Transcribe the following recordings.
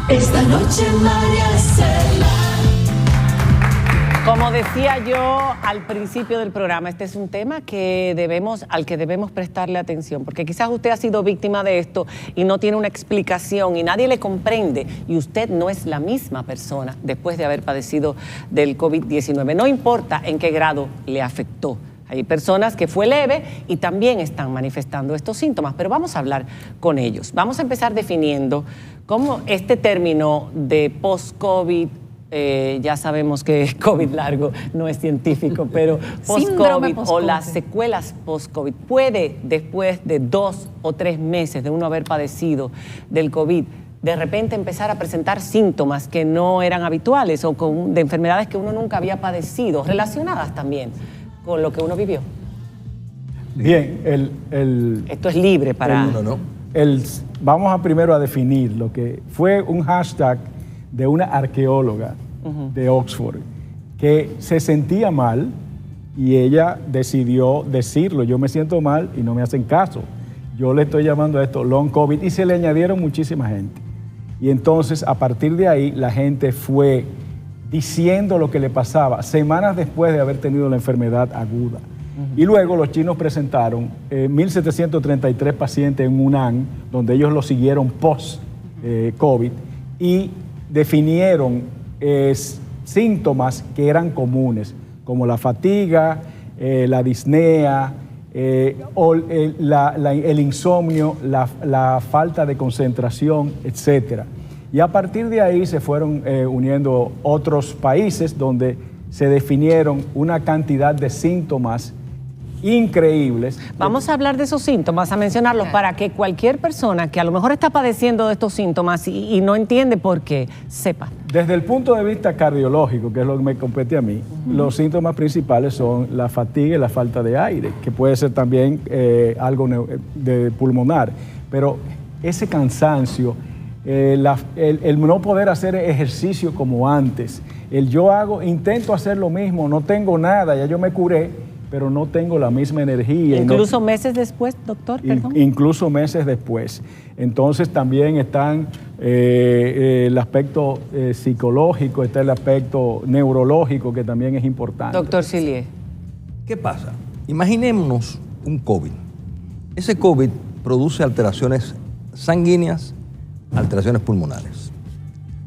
Esta noche María Cela. Como decía yo al principio del programa, este es un tema al que debemos prestarle atención, porque quizás usted ha sido víctima de esto y no tiene una explicación y nadie le comprende, y usted no es la misma persona después de haber padecido del COVID-19. No importa en qué grado le afectó. Hay personas que fue leve y también están manifestando estos síntomas, pero vamos a hablar con ellos. Vamos a empezar definiendo cómo este término de post-COVID, ya sabemos que COVID largo no es científico, pero post-COVID o las secuelas post-COVID puede, después de 2 o 3 meses de uno haber padecido del COVID, de repente empezar a presentar síntomas que no eran habituales o de enfermedades que uno nunca había padecido, relacionadas también con lo que uno vivió. Bien, esto es libre para... vamos a primero a definir lo que fue un hashtag de una arqueóloga de Oxford que se sentía mal y ella decidió decirlo: yo me siento mal y no me hacen caso. Yo le estoy llamando a esto long COVID, y se le añadieron muchísima gente. Y entonces a partir de ahí la gente fue diciendo lo que le pasaba semanas después de haber tenido la enfermedad aguda. Y luego los chinos presentaron 1.733 pacientes en Hunan, donde ellos lo siguieron post-COVID, y definieron síntomas que eran comunes, como la fatiga, la disnea, el insomnio, la falta de concentración, etc. Y a partir de ahí se fueron uniendo otros países donde se definieron una cantidad de síntomas increíbles. Vamos a hablar de esos síntomas, a mencionarlos, para que cualquier persona que a lo mejor está padeciendo de estos síntomas y no entiende por qué, sepa. Desde el punto de vista cardiológico, que es lo que me compete a mí, los síntomas principales son la fatiga y la falta de aire, que puede ser también algo de pulmonar, pero ese cansancio, el no poder hacer ejercicio como antes, intento hacer lo mismo, no tengo nada, ya yo me curé, pero no tengo la misma energía. Incluso meses después, doctor, perdón. Incluso meses después. Entonces también están el aspecto psicológico, está el aspecto neurológico, que también es importante. Doctor Sillier. ¿Qué pasa? Imaginémonos un COVID. Ese COVID produce alteraciones sanguíneas, alteraciones pulmonares,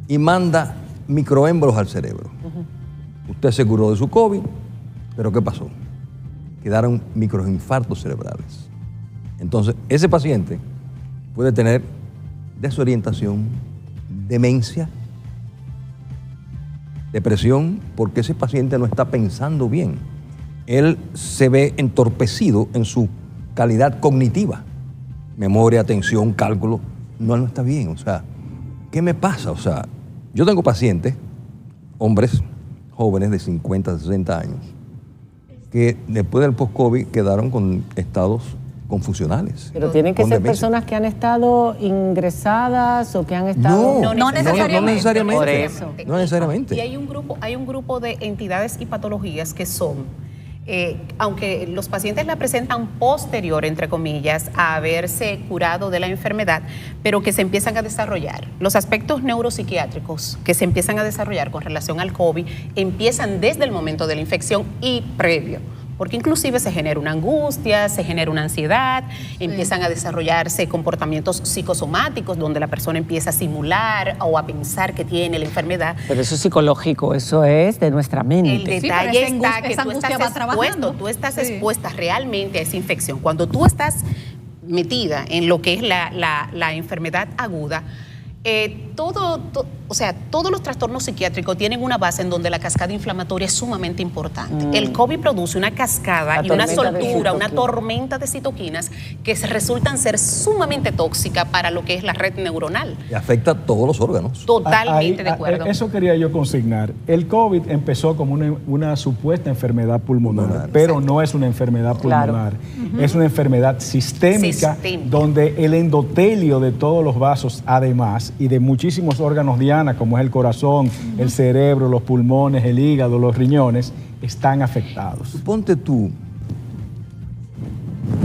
y manda microémbolos al cerebro. Usted se curó de su COVID, pero ¿qué pasó? Quedaron microinfartos cerebrales. Entonces, ese paciente puede tener desorientación, demencia, depresión, porque ese paciente no está pensando bien. Él se ve entorpecido en su calidad cognitiva. Memoria, atención, cálculo. No está bien. O sea, ¿qué me pasa? O sea, yo tengo pacientes, hombres jóvenes de 50, 60 años, que después del post-COVID quedaron con estados confusionales. Pero tienen que ser personas que han estado ingresadas o que han estado... No necesariamente. Por eso. No necesariamente. Y hay un grupo de entidades y patologías que son, aunque los pacientes la presentan posterior, entre comillas, a haberse curado de la enfermedad, pero que se empiezan a desarrollar. Los aspectos neuropsiquiátricos que se empiezan a desarrollar con relación al COVID empiezan desde el momento de la infección y previo, porque inclusive se genera una angustia, se genera una ansiedad, empiezan a desarrollarse comportamientos psicosomáticos donde la persona empieza a simular o a pensar que tiene la enfermedad. Pero eso es psicológico, eso es de nuestra mente. El detalle está que tú estás expuesta realmente a esa infección. Cuando tú estás metida en lo que es la enfermedad aguda, todos los trastornos psiquiátricos tienen una base en donde la cascada inflamatoria es sumamente importante. El COVID produce una cascada y una soltura, una tormenta de citoquinas que resultan ser sumamente tóxicas para lo que es la red neuronal. Y afecta a todos los órganos. Totalmente de acuerdo. Eso quería yo consignar. El COVID empezó como una supuesta enfermedad pulmonar, pero exacto, no es una enfermedad pulmonar. Claro. Es una enfermedad sistémica donde el endotelio de todos los vasos, además, y de muchísimos órganos diana, como es el corazón, el cerebro, los pulmones, el hígado, los riñones, están afectados. Suponte tú,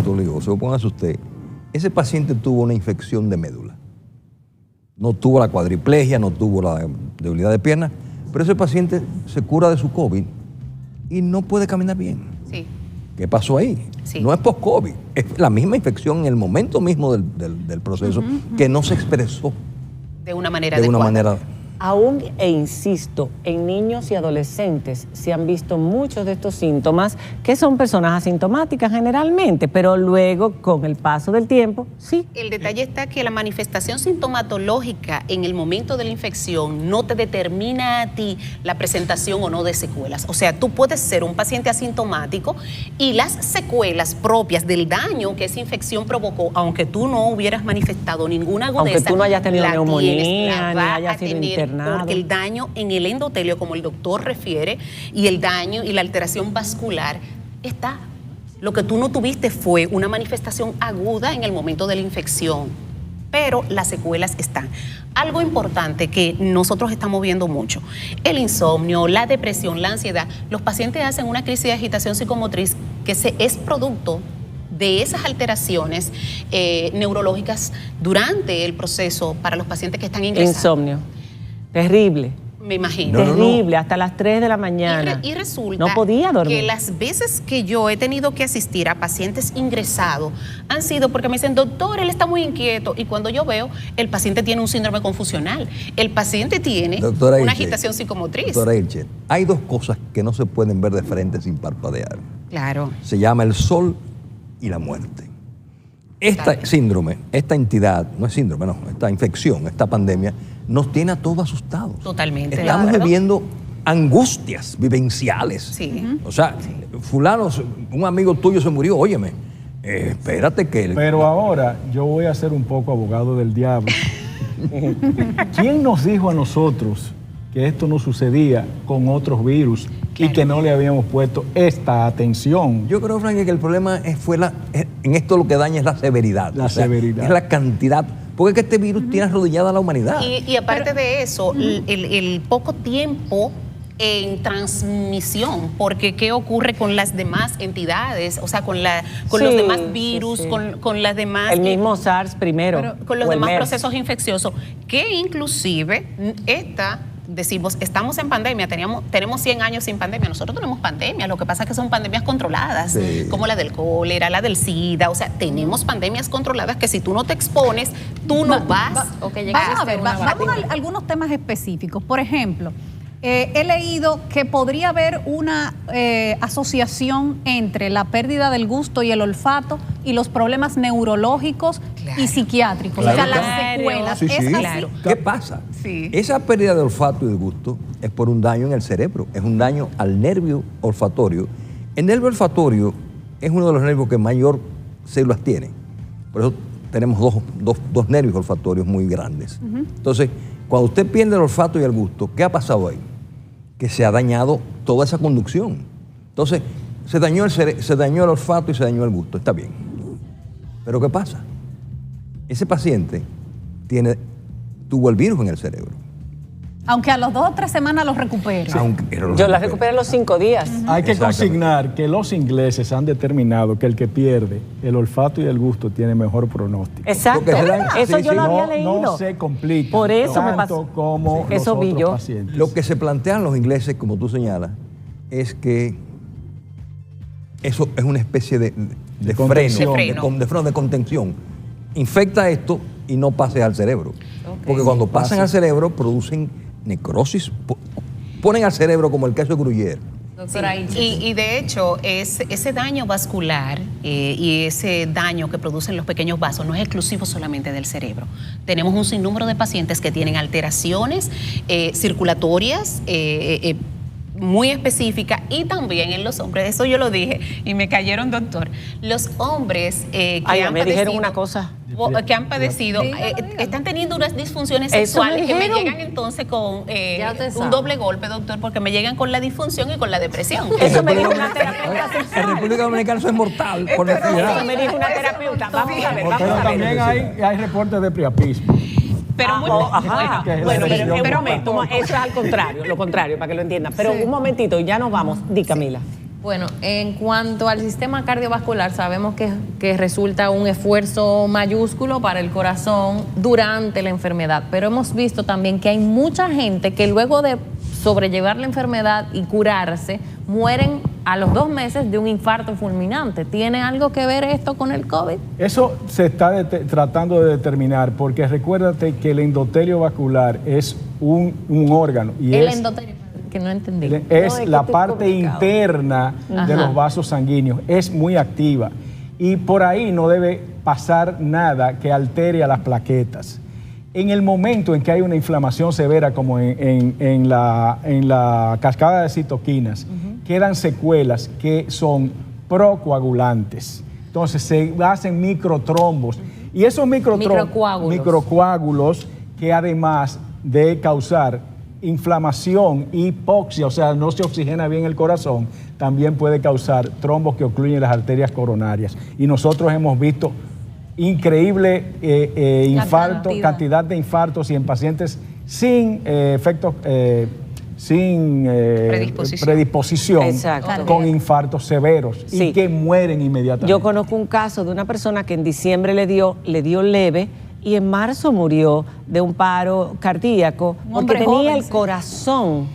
Toledo, supóngase usted, ese paciente tuvo una infección de médula. No tuvo la cuadriplegia, no tuvo la debilidad de piernas, pero ese paciente se cura de su COVID y no puede caminar bien. Sí. ¿Qué pasó ahí? Sí. No es post-COVID, es la misma infección en el momento mismo del proceso que no se expresó De una manera de una adecuada. manera. Aún, e insisto, en niños y adolescentes se han visto muchos de estos síntomas que son personas asintomáticas generalmente, pero luego, con el paso del tiempo, sí. El detalle está que la manifestación sintomatológica en el momento de la infección no te determina a ti la presentación o no de secuelas. O sea, tú puedes ser un paciente asintomático y las secuelas propias del daño que esa infección provocó, aunque tú no hubieras manifestado ninguna agudeza, Aunque tú no hayas tenido la neumonía, tienes, la ni vas hayas a sido tener, internado. porque el daño en el endotelio, como el doctor refiere, y el daño y la alteración vascular está. Lo que tú no tuviste fue una manifestación aguda en el momento de la infección, pero las secuelas están. Algo importante que nosotros estamos viendo mucho, el insomnio, la depresión, la ansiedad. Los pacientes hacen una crisis de agitación psicomotriz que es producto de esas alteraciones neurológicas durante el proceso para los pacientes que están ingresados. Insomnio. Terrible. Me imagino. Terrible, hasta las 3 de la mañana. Y resulta no podía dormir. que las veces que yo he tenido que asistir a pacientes ingresados han sido porque me dicen, doctor, él está muy inquieto. Y cuando yo veo, el paciente tiene un síndrome confusional. El paciente tiene Doctora una Ilche, agitación psicomotriz. Doctora Ilche, hay dos cosas que no se pueden ver de frente sin parpadear. Claro. Se llama el sol y la muerte. Esta síndrome, esta entidad, no es síndrome, no, esta infección, esta pandemia, nos tiene a todos asustados. Totalmente. Estamos ¿de acuerdo? viviendo angustias vivenciales. Sí. O sea, fulano, un amigo tuyo se murió, óyeme, espérate que... Pero ahora yo voy a ser un poco abogado del diablo. ¿Quién nos dijo a nosotros que esto no sucedía con otros virus y que no le habíamos puesto esta atención? Yo creo, Frank, que el problema en esto lo que daña es la severidad. La severidad. Es la cantidad. Porque es que este virus tiene arrodillada a la humanidad. Y aparte de eso, el poco tiempo en transmisión, porque ¿qué ocurre con las demás entidades? O sea, con los Sí, demás virus, sí. con las demás... El mismo SARS primero. con los o el demás MERS. procesos infecciosos, que inclusive decimos, estamos en pandemia, tenemos 100 años sin pandemia, nosotros tenemos pandemias, lo que pasa es que son pandemias controladas, Sí. como la del cólera, la del SIDA, o sea, tenemos pandemias controladas que si tú no te expones, tú no vas Vamos a ver, vamos a algunos temas específicos. Por ejemplo, he leído que podría haber una asociación entre la pérdida del gusto y el olfato y los problemas neurológicos y psiquiátricos, Claro. o sea, las Claro. secuelas. Sí, ¿Es sí. así? Claro. ¿Qué pasa? Sí. Esa pérdida de olfato y de gusto es por un daño en el cerebro, es un daño al nervio olfatorio. El nervio olfatorio es uno de los nervios que mayor células tiene. Por eso tenemos dos nervios olfatorios muy grandes. Entonces, cuando usted pierde el olfato y el gusto, ¿qué ha pasado ahí? Que se ha dañado toda esa conducción. Entonces, se dañó el olfato y se dañó el gusto. Está bien. Pero ¿qué pasa? Ese paciente tuvo el virus en el cerebro. Aunque a las 2 o 3 semanas los recupere. Yo la recuperé en los 5 días. Hay que Exactamente. consignar que los ingleses han determinado que el que pierde el olfato y el gusto tiene mejor pronóstico. Exacto. Porque se dan- Eso sí, yo sí, lo había No, leído. no se complica Por eso me tanto pasó. como Sí, eso los vi otros yo. pacientes. Lo que se plantean los ingleses, como tú señalas, es que eso es una especie de contención. freno, de contención. Infecta esto y no pase al cerebro. Porque cuando pasan al cerebro producen necrosis, ponen al cerebro como el caso de Gruyère. Doctora Ilche. Y de hecho, ese daño vascular y ese daño que producen los pequeños vasos no es exclusivo solamente del cerebro. Tenemos un sinnúmero de pacientes que tienen alteraciones circulatorias muy específicas y también en los hombres. Eso yo lo dije y me cayeron, doctor. Los hombres que Ay, han me dijeron padecido- una cosa. que han padecido, están teniendo unas disfunciones sexuales que me dijeron. llegan entonces con Ya usted un sabe. doble golpe, doctor, porque me llegan con la disfunción y con la depresión. Eso me dijo una terapeuta En sexual. República Dominicana eso es mortal. Por necesidad. Eso me dijo una terapeuta. Vamos a ver, vamos Pero a también ver. hay reportes de priapismo. Pero muy Ajá. Que es la Bueno, sección pero un poco a momento, poco. eso es al contrario, lo contrario, para que lo entiendan. Pero un momentito, ya nos vamos. Di, Camila. Bueno, en cuanto al sistema cardiovascular, sabemos que resulta un esfuerzo mayúsculo para el corazón durante la enfermedad, pero hemos visto también que hay mucha gente que luego de sobrellevar la enfermedad y curarse, mueren a los 2 meses de un infarto fulminante. ¿Tiene algo que ver esto con el COVID? Eso se está tratando de determinar, porque recuérdate que el endotelio vascular es un órgano. Y el endotelio, que no entendí. Es la parte interna de los vasos sanguíneos, es muy activa. Y por ahí no debe pasar nada que altere a las plaquetas. En el momento en que hay una inflamación severa, como en la cascada de citoquinas, quedan secuelas que son procoagulantes. Entonces se hacen microtrombos. Y esos microcoágulos que además de causar inflamación, hipoxia, o sea, no se oxigena bien el corazón, también puede causar trombos que ocluyen las arterias coronarias. Y nosotros hemos visto increíble cantidad de infartos y en pacientes sin efectos, sin predisposición con infartos severos y que mueren inmediatamente. Yo conozco un caso de una persona que en diciembre le dio leve y en marzo murió de un paro cardíaco porque tenía el corazón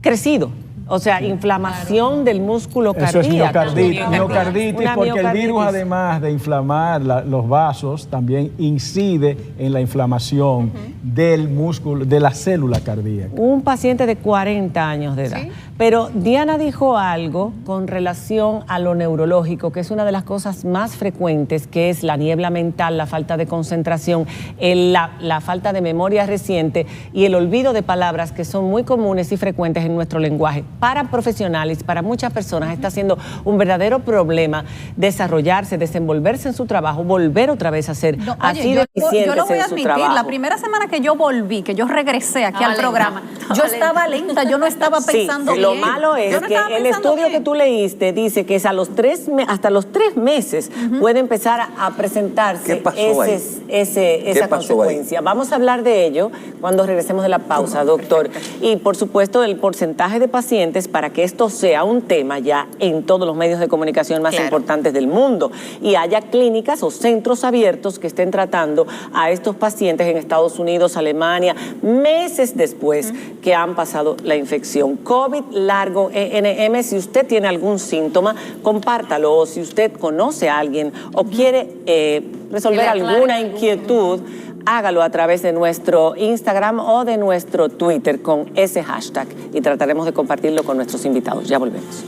crecido. O sea, inflamación del músculo cardíaco. Eso es miocarditis, porque el virus, además de inflamar los vasos, también incide en la inflamación del músculo, de la célula cardíaca. Un paciente de 40 años de edad. ¿Sí? Pero Diana dijo algo con relación a lo neurológico, que es una de las cosas más frecuentes, que es la niebla mental, la falta de concentración, la falta de memoria reciente y el olvido de palabras que son muy comunes y frecuentes en nuestro lenguaje. Para profesionales, para muchas personas, está siendo un verdadero problema desarrollarse, desenvolverse en su trabajo, volver otra vez a ser así de eficientes yo lo voy a en su admitir, trabajo. la primera semana que yo volví, que yo regresé aquí al programa, yo estaba lenta, yo no estaba pensando bien. Lo malo es que el estudio que tú leíste dice que es hasta los 3 meses puede empezar a presentarse esa consecuencia. Vamos a hablar de ello cuando regresemos de la pausa, doctor. Y por supuesto el porcentaje de pacientes para que esto sea un tema ya en todos los medios de comunicación más importantes del mundo y haya clínicas o centros abiertos que estén tratando a estos pacientes en Estados Unidos, Alemania, meses después que han pasado la infección. COVID largo ENM, si usted tiene algún síntoma, compártalo, o si usted conoce a alguien o quiere resolver alguna inquietud, hágalo a través de nuestro Instagram o de nuestro Twitter con ese hashtag y trataremos de compartirlo con nuestros invitados. Ya volvemos.